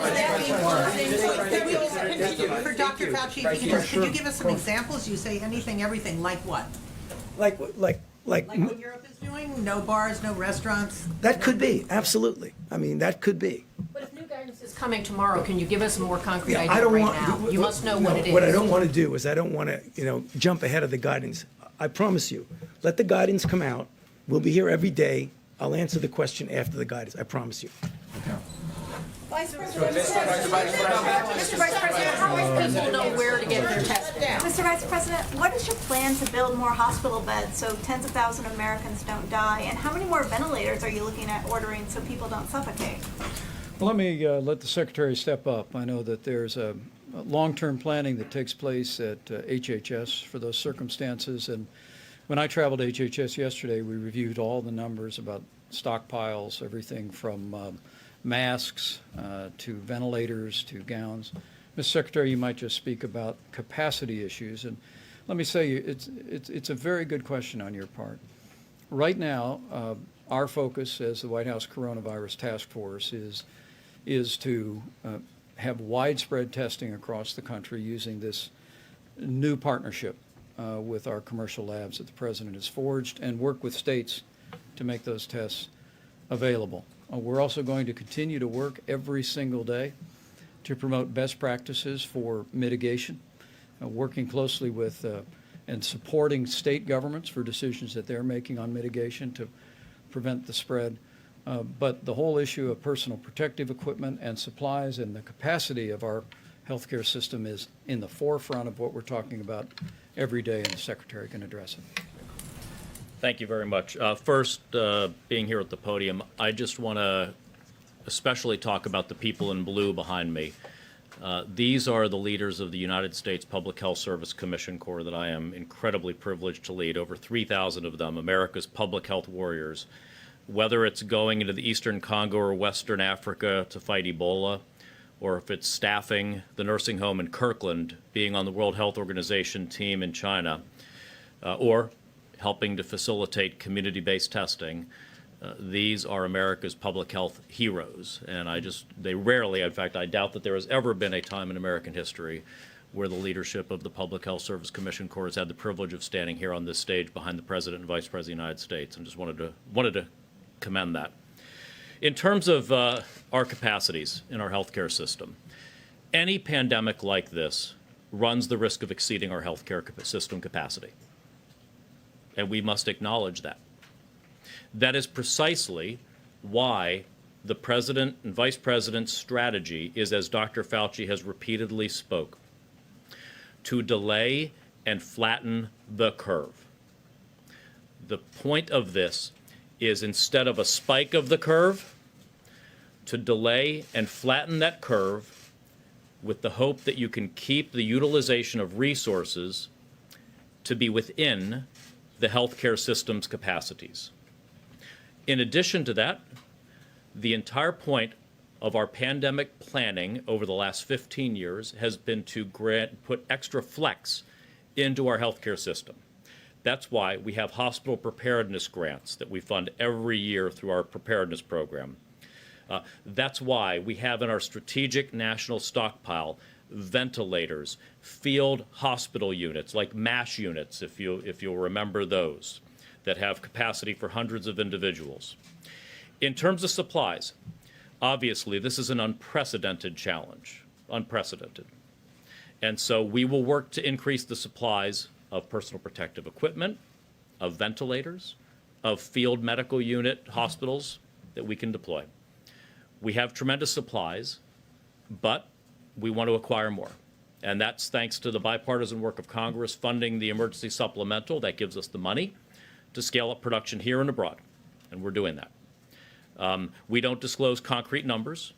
For Dr. Fauci, if you could you give us some examples? You say anything, everything, like what? Like Like what Europe is doing? No bars, no restaurants? that could be, absolutely. I mean, that could be. But if new guidance is coming tomorrow, can you give us a more concrete Yeah, I idea don't right want. now? You must know what it is. What I don't want to do is I don't want to, jump ahead of the guidance. I promise you, let the guidance come out. We'll be here every day. I'll answer the question after the guidance. I promise you. Vice President, Mr. Vice President, how will people know where to get their test? Mr. Vice President, what is your plan to build more hospital beds so tens of thousands of Americans don't die? And how many more ventilators are you looking at ordering so people don't suffocate? Well, let me let the Secretary step up. I know that there's a long-term planning that takes place at HHS for those circumstances. And when I traveled to HHS yesterday, we reviewed all the numbers about stockpiles, everything from masks to ventilators to gowns. Mr. Secretary, you might just speak about capacity issues. And Let me say, it's a very good question on your part. Right now, our focus as the White House Coronavirus Task Force is to have widespread testing across the country using this new partnership with our commercial labs that the President has forged, and work with states to make those tests available. We're also going to continue to work every single day to promote best practices for mitigation, working closely with and supporting state governments for decisions that they're making on mitigation to prevent the spread. But the whole issue of personal protective equipment and supplies and the capacity of our healthcare system is in the forefront of what we're talking about every day, and the Secretary can address it. Thank you very much. First, being here at the podium, I just want to especially talk about the people in blue behind me. These are the leaders of the United States Public Health Service Commission Corps that I am incredibly privileged to lead, over 3,000 of them, America's public health warriors. Whether it's going into the Eastern Congo or Western Africa to fight Ebola, or if it's staffing the nursing home in Kirkland, being on the World Health Organization team in China, or helping to facilitate community-based testing, these are America's public health heroes. And they rarely, in fact, I doubt that there has ever been a time in American history where the leadership of the Public Health Service Commission Corps has had the privilege of standing here on this stage behind the President and Vice President of the United States, and just wanted to commend that. In terms of our capacities in our healthcare system, any pandemic like this runs the risk of exceeding our healthcare system capacity. And we must acknowledge that. That is precisely why the President and Vice President's strategy is, as Dr. Fauci has repeatedly spoke, to delay and flatten the curve. The point of this is, instead of a spike of the curve, to delay and flatten that curve with the hope that you can keep the utilization of resources to be within the healthcare system's capacities. In addition to that, the entire point of our pandemic planning over the last 15 years has been to put extra flex into our healthcare system. That's why we have hospital preparedness grants that we fund every year through our preparedness program. That's why we have in our strategic national stockpile ventilators, field hospital units like MASH units, if you'll remember those, that have capacity for hundreds of individuals. In terms of supplies, obviously this is an unprecedented challenge, unprecedented. And so we will work to increase the supplies of personal protective equipment, of ventilators, of field medical unit hospitals that we can deploy. We have tremendous supplies, but we want to acquire more. And that's thanks to the bipartisan work of Congress funding the emergency supplemental. That gives us the money to scale up production here and abroad, and we're doing that. We don't disclose concrete numbers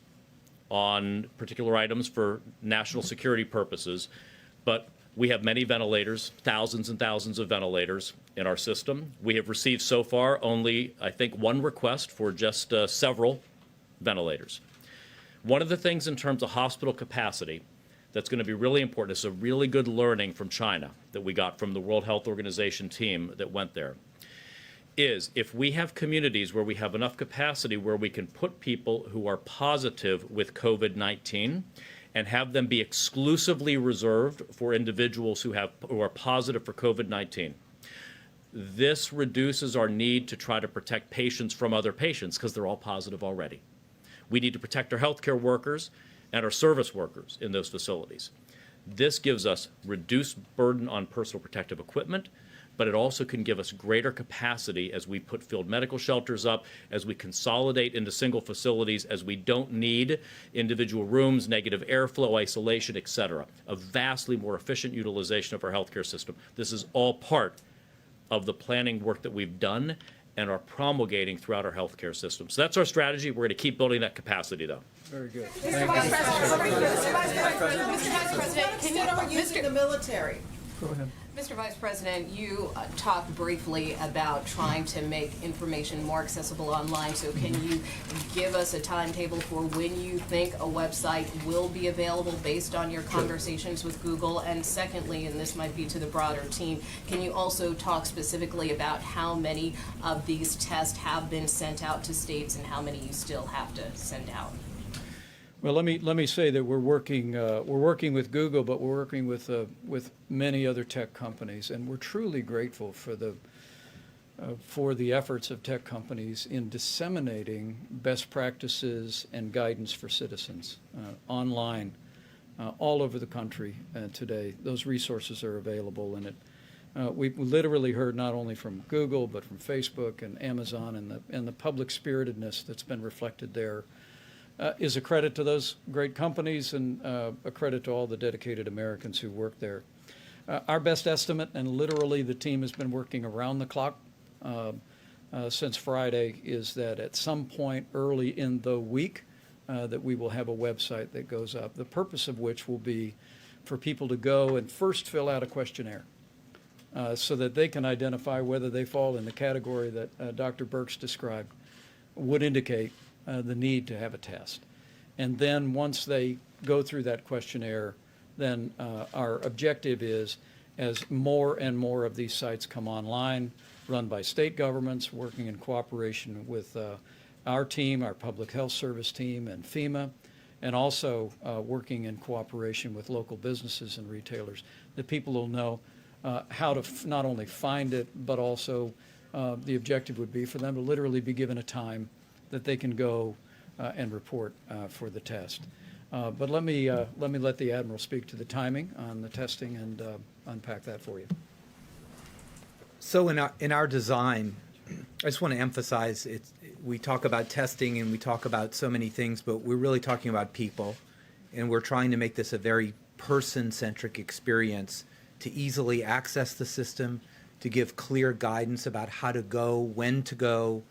on particular items for national security purposes, but we have many ventilators, thousands and thousands of ventilators in our system. We have received so far only, I think, one request for just several ventilators. One of the things in terms of hospital capacity that's going to be really important is a really good learning from China that we got from the World Health Organization team that went there, is if we have communities where we have enough capacity where we can put people who are positive with COVID-19 and have them be exclusively reserved for individuals who are positive for COVID-19. This reduces our need to try to protect patients from other patients because they're all positive already. We need to protect our healthcare workers and our service workers in those facilities. This gives us reduced burden on personal protective equipment, but it also can give us greater capacity as we put field medical shelters up, as we consolidate into single facilities, as we don't need individual rooms, negative airflow, isolation, et cetera. A vastly more efficient utilization of our healthcare system. This is all part of the planning work that we've done and are promulgating throughout our healthcare system. So that's our strategy. We're going to keep building that capacity, though. Very good. Mr. Vice President, Can you start using the military? Go ahead. Mr. Vice President, you talked briefly about trying to make information more accessible online. So can you give us a timetable for when you think a website will be available based on your conversations with Google? And secondly, and this might be to the broader team, can you also talk specifically about how many of these tests have been sent out to states and how many you still have to send out? Well, let me say that we're working with Google, but we're working with many other tech companies, and we're truly grateful for the efforts of tech companies in disseminating best practices and guidance for citizens online all over the country today. Those resources are available, and we've literally heard not only from Google but from Facebook and Amazon, and the public spiritedness that's been reflected there. Is a credit to those great companies and a credit to all the dedicated Americans who work there. Our best estimate, and literally the team has been working around the clock since Friday, is that at some point early in the week that we will have a website that goes up, the purpose of which will be for people to go and first fill out a questionnaire so that they can identify whether they fall in the category that Dr. Birx described would indicate the need to have a test. And then once they go through that questionnaire, then our objective is, as more and more of these sites come online, run by state governments, working in cooperation with our team, our public health service team, and FEMA, and also working in cooperation with local businesses and retailers, that people will know how to not only find it, but also the objective would be for them to literally be given a time that they can go and report for the test. But let me let the Admiral speak to the timing on the testing and unpack that for you. So in our design, I just want to emphasize we talk about testing and we talk about so many things, but we're really talking about people, and we're trying to make this a very person-centric experience to easily access the system, to give clear guidance about how to go, when to go,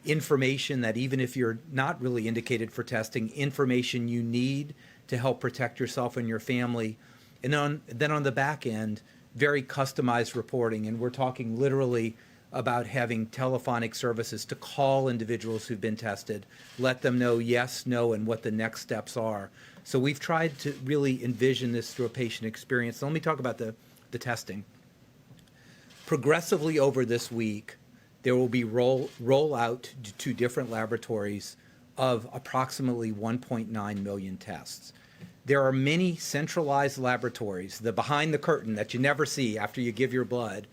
information that even if you're not really indicated for testing, information you need to help protect yourself and your family. And then on the back end, very customized reporting. And we're talking literally about having telephonic services to call individuals who've been tested, let them know yes, no, and what the next steps are. So we've tried to really envision this through a patient experience. So let me talk about the testing. Progressively over this week, there will be rollout to different laboratories of approximately 1.9 million tests. There are many centralized laboratories, the behind the curtain that you never see after you give your blood.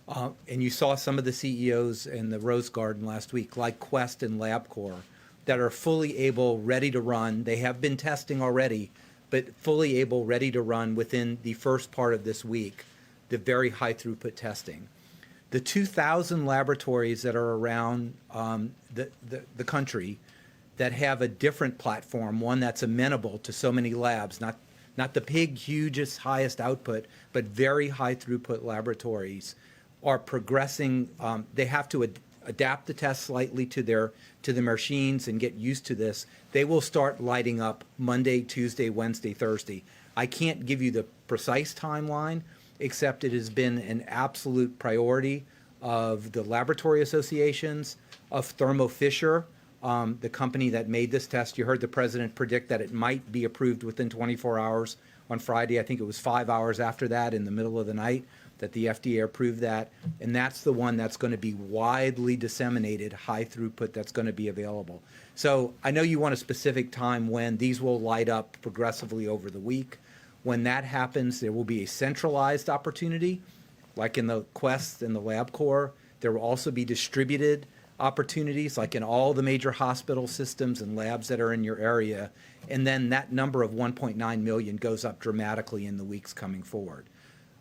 And you saw some of the CEOs in the Rose Garden last week, like Quest and LabCorp, that are fully able, ready to run. They have been testing already, but fully able, ready to run within the first part of this week, the very high throughput testing. The 2,000 laboratories that are around the country that have a different platform, one that's amenable to so many labs, not the big, hugest, highest output, but very high throughput laboratories, are progressing. They have to adapt the test slightly to the machines and get used to this. They will start lighting up Monday, Tuesday, Wednesday, Thursday. I can't give you the precise timeline, except it has been an absolute priority of the laboratory associations, of Thermo Fisher, the company that made this test. You heard the president predict that it might be approved within 24 hours. On Friday, I think it was 5 hours after that, in the middle of the night, that the FDA approved that. And that's the one that's going to be widely disseminated, high throughput, that's going to be available. So I know you want a specific time when these will light up progressively over the week. When that happens, there will be a centralized opportunity, like in the Quest and the LabCorp. There will also be distributed opportunities, like in all the major hospital systems and labs that are in your area. And then that number of 1.9 million goes up dramatically in the weeks coming forward.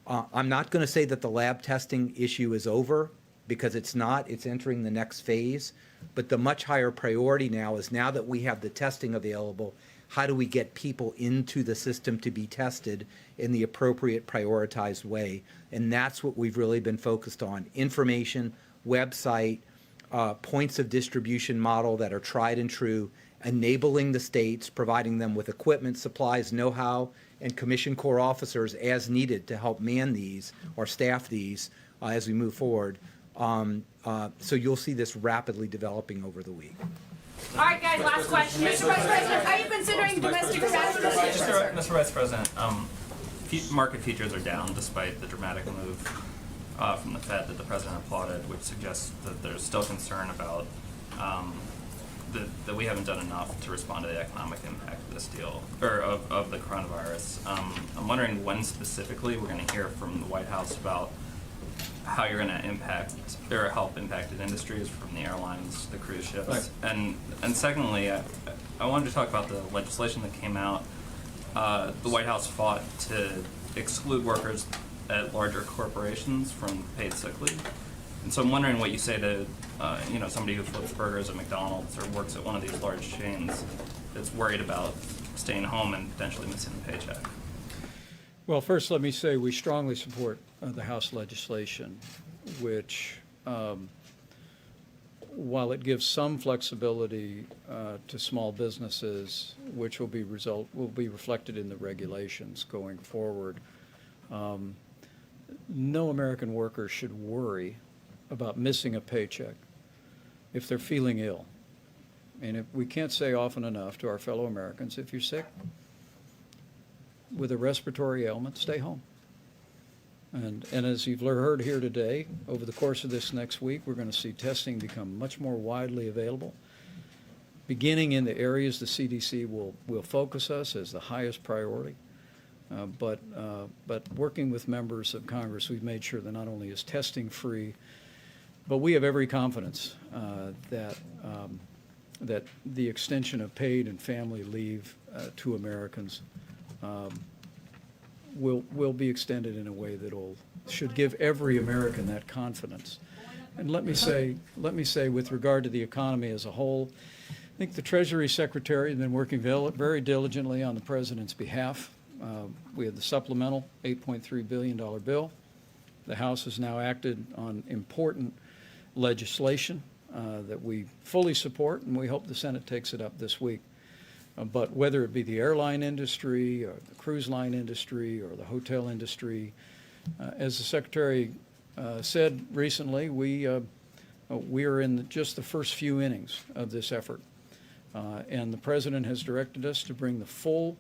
I'm not going to say that the lab testing issue is over, because it's not. It's entering the next phase. But the much higher priority now is, now that we have the testing available, how do we get people into the system to be tested in the appropriate, prioritized way? And that's what we've really been focused on. Information, website, points of distribution model that are tried and true, enabling the states, providing them with equipment, supplies, know-how, and commission corps officers as needed to help man these or staff these as we move forward. So you'll see this rapidly developing over the week. All right, guys, last question. Mr. Vice President, are you considering domestic arrest? Mr. Vice President, market futures are down despite the dramatic move from the Fed that the President applauded, which suggests that there's still concern about that we haven't done enough to respond to the economic impact of this deal, or of the coronavirus. I'm wondering when specifically we're going to hear from the White House about how you're going to impact or help impacted industries, from the airlines, the cruise ships. Right. And secondly, I wanted to talk about the legislation that came out. The White House fought to exclude workers at larger corporations from paid sick leave. And so I'm wondering what you say to somebody who flips burgers at McDonald's or works at one of these large chains that's worried about staying home and potentially missing a paycheck. Well, first, let me say we strongly support the House legislation, which, while it gives some flexibility to small businesses, which will be reflected in the regulations going forward, no American worker should worry about missing a paycheck if they're feeling ill. And we can't say often enough to our fellow Americans, if you're sick with a respiratory ailment, stay home. And as you've heard here today, over the course of this next week, we're going to see testing become much more widely available, beginning in the areas the CDC will focus us as the highest priority. But working with members of Congress, we've made sure that not only is testing free, but we have every confidence that the extension of paid and family leave to Americans will be extended in a way that should give every American that confidence. And let me say, with regard to the economy as a whole, I think the Treasury Secretary has been working very diligently on the President's behalf. We had the supplemental $8.3 billion bill. The House has now acted on important legislation that we fully support, and we hope the Senate takes it up this week. But whether it be the airline industry or the cruise line industry or the hotel industry, as the Secretary said recently, we are in just the first few innings of this effort. And the President has directed us to bring the full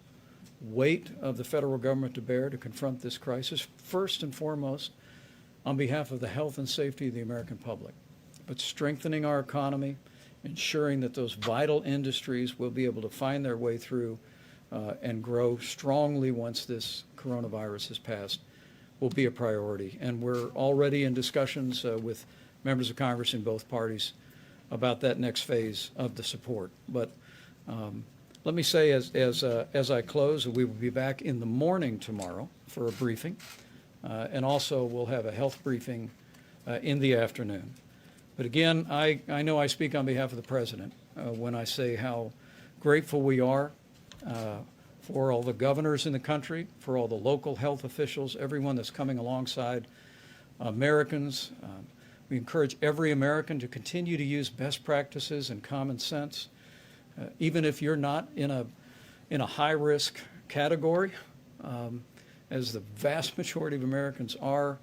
weight of the federal government to bear to confront this crisis, first and foremost on behalf of the health and safety of the American public, but strengthening our economy, ensuring that those vital industries will be able to find their way through and grow strongly once this coronavirus has passed will be a priority. And we're already in discussions with members of Congress in both parties about that next phase of the support. But let me say as I close, we will be back in the morning tomorrow for a briefing, and also we'll have a health briefing in the afternoon. But again, I know I speak on behalf of the President when I say how grateful we are for all the governors in the country, for all the local health officials, everyone that's coming alongside Americans. We encourage every American to continue to use best practices and common sense, even if you're not in a high-risk category, as the vast majority of Americans are.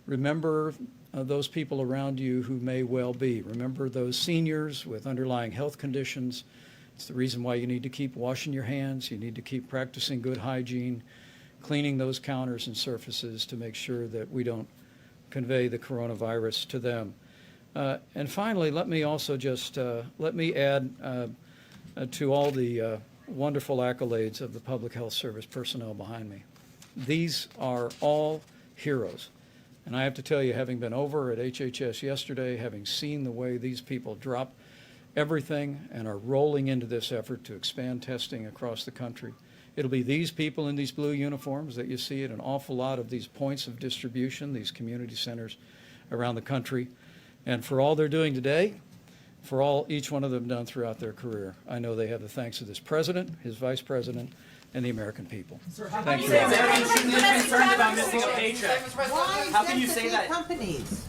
Remember those people around you who may well be. Remember those seniors with underlying health conditions. It's the reason why you need to keep washing your hands. You need to keep practicing good hygiene, cleaning those counters and surfaces to make sure that we don't convey the coronavirus to them. And finally, let me also just let me add to all the wonderful accolades of the Public Health Service personnel behind me. These are all heroes. And I have to tell you, having been over at HHS yesterday, having seen the way these people drop everything and are rolling into this effort to expand testing across the country, it'll be these people in these blue uniforms that you see at an awful lot of these points of distribution, these community centers around the country. And for all they're doing today, for all each one of them done throughout their career, I know they have the thanks of this President, his Vice President, and the American people. Thank you. Americans shouldn't be concerned about missing a paycheck. Why How can you exempt say the that? companies?